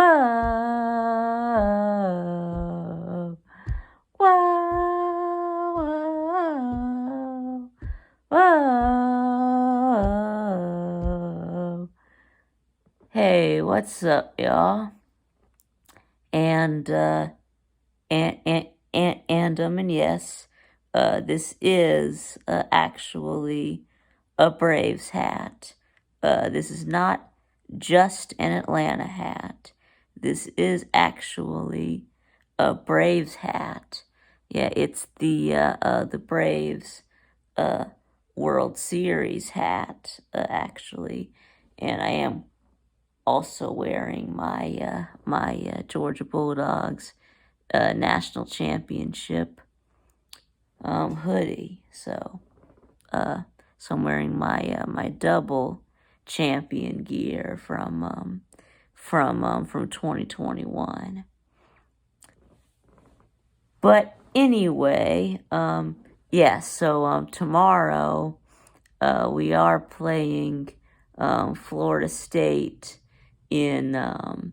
Whoa, whoa, whoa. Hey, what's up, y'all? And and yes, this is actually a Braves hat. This is not just an Atlanta hat. This is actually a Braves hat. Yeah, it's the Braves World Series hat actually, and I am also wearing my Georgia Bulldogs national championship hoodie. So I'm wearing my double champion gear from 2021. But anyway, yeah. So tomorrow we are playing Florida State in the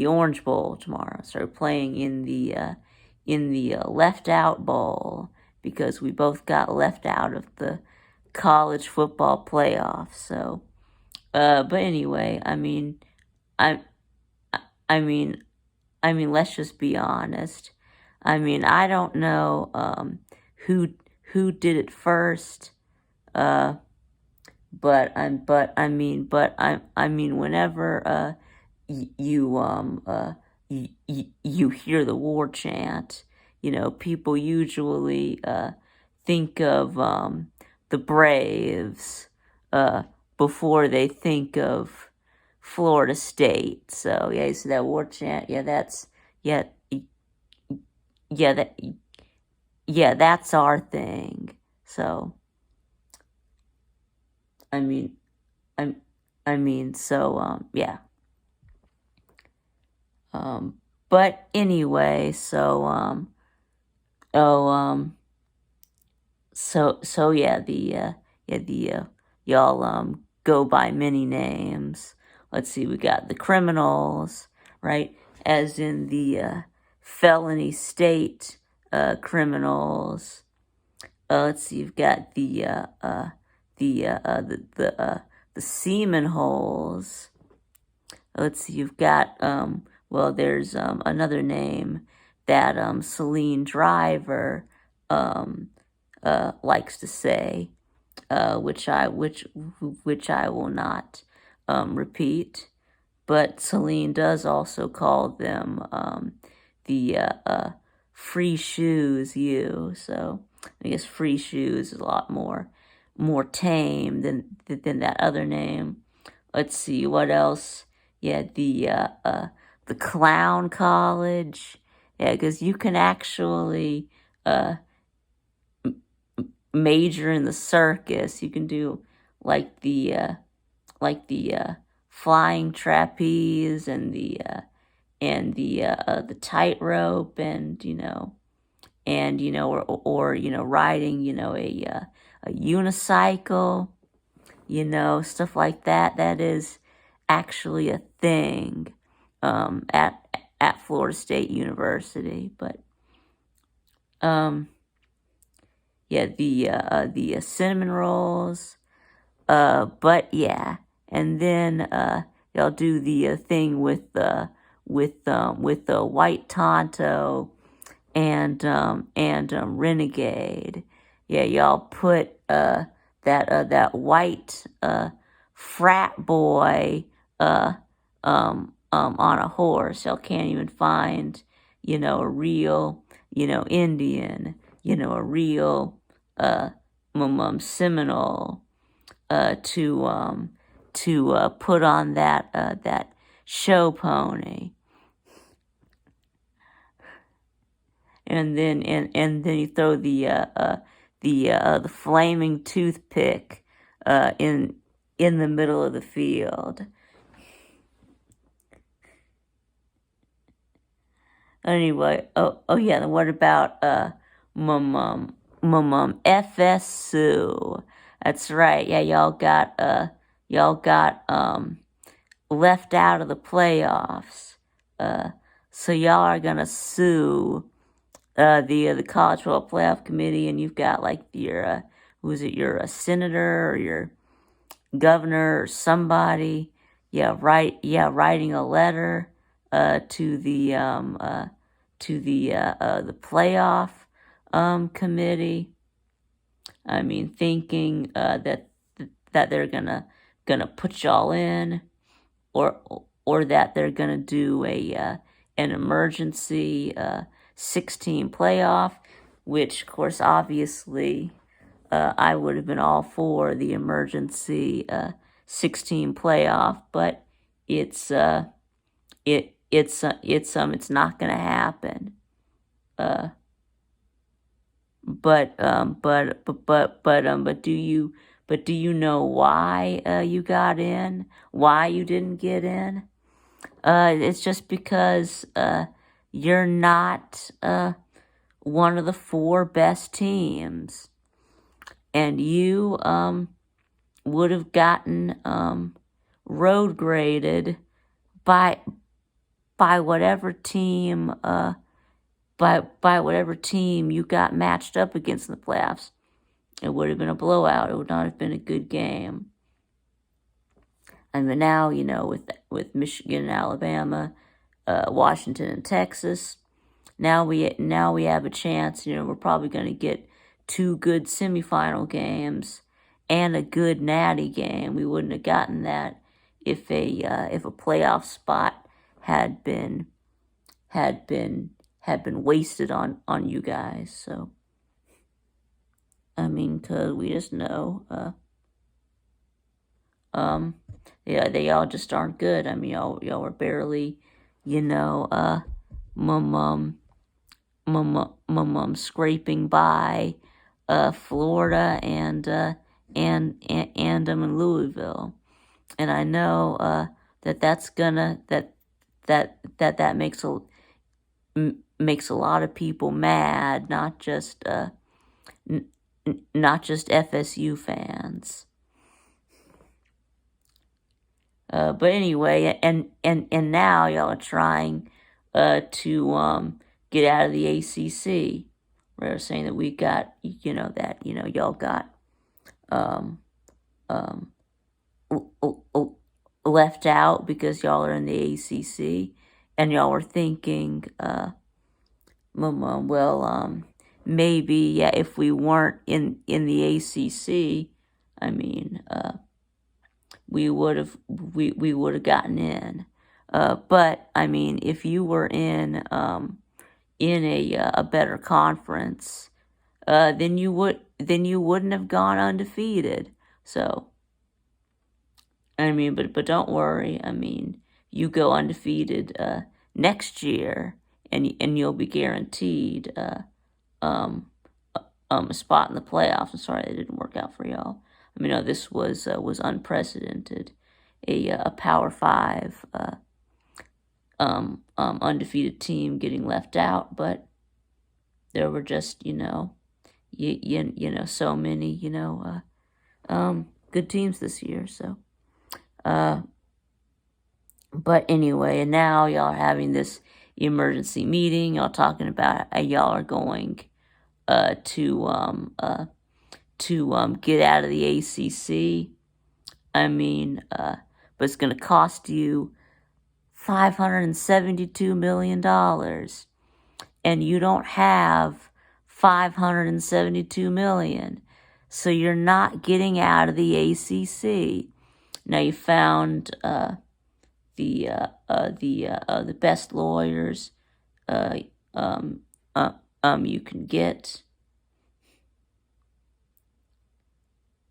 Orange Bowl tomorrow. So we're playing in the Left Out Bowl because we both got left out of the college football playoffs. So, but anyway, I, I mean, let's just be honest. I don't know who who did it first. Uh, whenever you hear the war chant, people usually think of the Braves before they think of Florida State. So yeah, you see that war chant. Yeah, yeah, yeah that yeah that's our thing. So I mean, I'm yeah. But anyway, oh so yeah, the y'all go by many names. Let's see, we got the criminals, right? As in the felony state criminals. Let's see, you've got the semen holes. Let's see, you've got well, there's another name that Celine Driver likes to say, which I will not repeat. But Celine does also call them the free shoes you. So I guess free shoes is a lot more tame than that other name. Let's see what else. Yeah, the clown college. Yeah, because you can actually major in the circus. You can do like the flying trapeze and the tightrope, and or riding a unicycle, stuff like that. That is actually a thing at Florida State University. But yeah, the cinnamon rolls. But yeah, and then y'all do the thing with the white Tonto and Renegade. Yeah, y'all put that white frat boy on a horse. Y'all can't even find a real Indian, a real Seminole to put on that show pony. And then you throw the flaming toothpick in the middle of the field. Anyway, oh yeah. Then what about FSU? That's right. Yeah, y'all got left out of the playoffs. So y'all are gonna sue the College Football Playoff Committee, and you've got like your your senator or your governor or somebody, writing a letter to the playoff committee. I mean, thinking that they're gonna put y'all in, or that they're gonna do an emergency 16 playoff, which of course obviously I would have been all for the emergency 16 playoff, but it's it's not gonna happen. But do you know why you got in? Why you didn't get in? It's just because you're not one of the 4 best teams, and you would have gotten road graded by whatever team by whatever team you got matched up against in the playoffs. It would have been a blowout. It would not have been a good game. And now, with Michigan and Alabama, Washington and Texas, now we have a chance. We're probably going to get 2 good semifinal games and a good natty game. We wouldn't have gotten that if a playoff spot had been wasted on you guys. So I mean, 'cause we just know they all just aren't good. I mean, y'all were barely, scraping by Florida and in Louisville. And I know that makes a lot of people mad, not just FSU fans. But anyway, and now y'all are trying to get out of the ACC. We're saying that we got, y'all got left out because y'all are in the ACC, and y'all were thinking, maybe if we weren't in the ACC, I mean, we would have gotten in. But I mean, if you were in a better conference, then you wouldn't have gone undefeated. So I mean, but don't worry. I mean, you go undefeated next year, and you'll be guaranteed a spot in the playoffs. I'm sorry it didn't work out for y'all. I mean, this was unprecedented. A Power 5 undefeated team getting left out, but there were just so many good teams this year. So, but anyway, and now y'all are having this emergency meeting. Y'all talking about how y'all are going to get out of the ACC. I mean, but it's going to cost you $572 million, and you don't have $572 million, so you're not getting out of the ACC. Now you found the best lawyers you can get.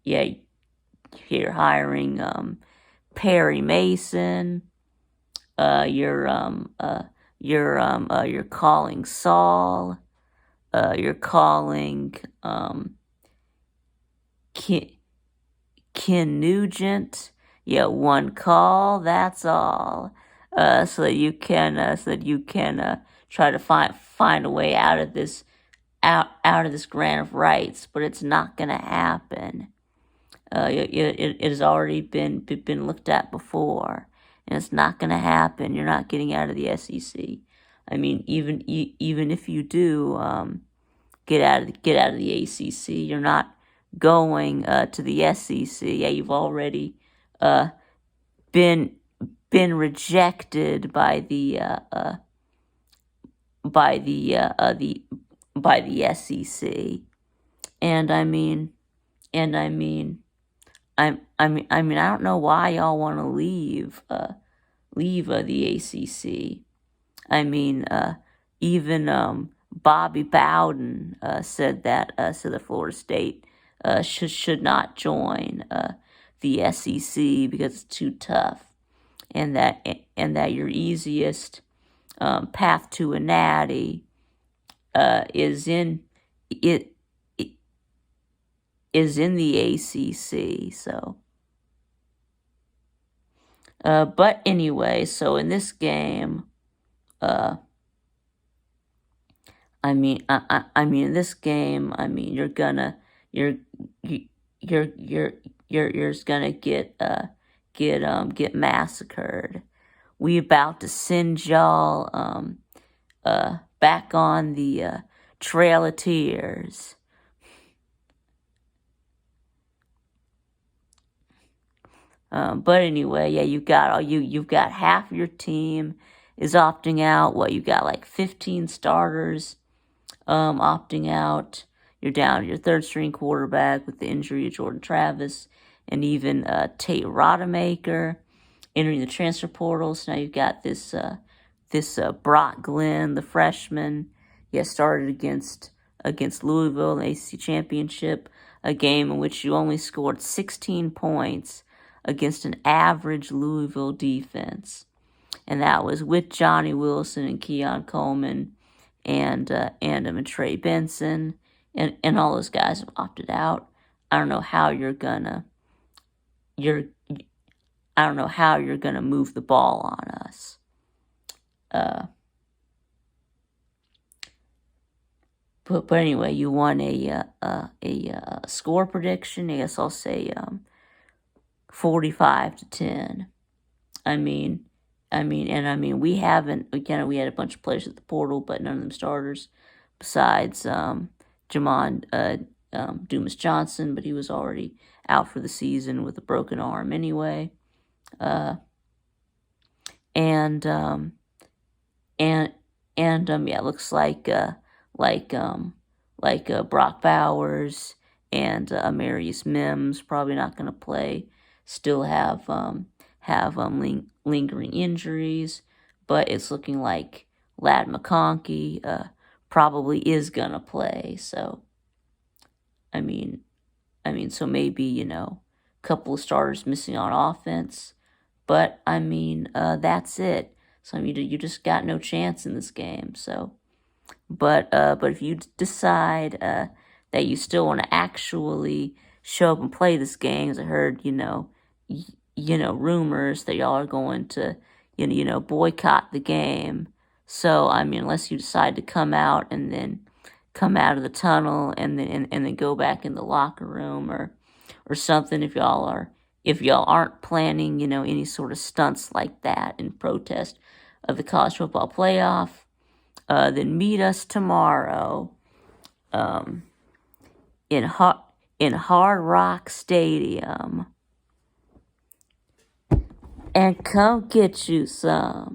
Yeah, you're hiring Perry Mason. You're calling Saul. You're calling Ken Nugent. Yeah, one call. That's all. So that you can try to find a way out of this grant of rights, but it's not going to happen. It has already been looked at before, and it's not going to happen. You're not getting out of the SEC. I mean, even if you do get out of the ACC, you're not going to the SEC. Yeah, you've already been rejected by the SEC. And I mean, I don't know why y'all want to leave the ACC. I mean, even Bobby Bowden said that Florida State should not join the SEC because it's too tough, and that your easiest path to a natty is in the ACC. So, but anyway, so in this game, in this game, you're gonna get massacred. We about to send y'all back on the Trail of Tears. But anyway, yeah, you've got half your team is opting out. You got like 15 starters opting out. You're down to your third string quarterback with the injury of Jordan Travis and even Tate Rodemaker entering the transfer portal. So now you've got this Brock Glenn, the freshman. He has started against Louisville in the ACC championship, a game in which you only scored 16 points against an average Louisville defense. And that was with Johnny Wilson and Keon Coleman and Trey Benson, and all those guys have opted out. I don't know how you're gonna move the ball on us. But anyway, you won a score prediction. I guess I'll say 45-10. We haven't, again, we had a bunch of players at the portal, but none of them starters, besides Jamon Dumas Johnson, but he was already out for the season with a broken arm anyway. It looks like Brock Bowers and Amarius Mims probably not going to play. Still have lingering injuries, but it's looking like Ladd McConkey probably is going to play. So, so maybe, a couple of starters missing on offense, but that's it. So, you just got no chance in this game. So, but if you decide that you still want to actually show up and play this game, as I heard, rumors that y'all are going to, boycott the game. So, unless you decide to come out and then come out of the tunnel and then go back in the locker room or something, if y'all aren't planning, any sort of stunts like that in protest of the college football playoff, then meet us tomorrow in Hard Rock Stadium and come get you some.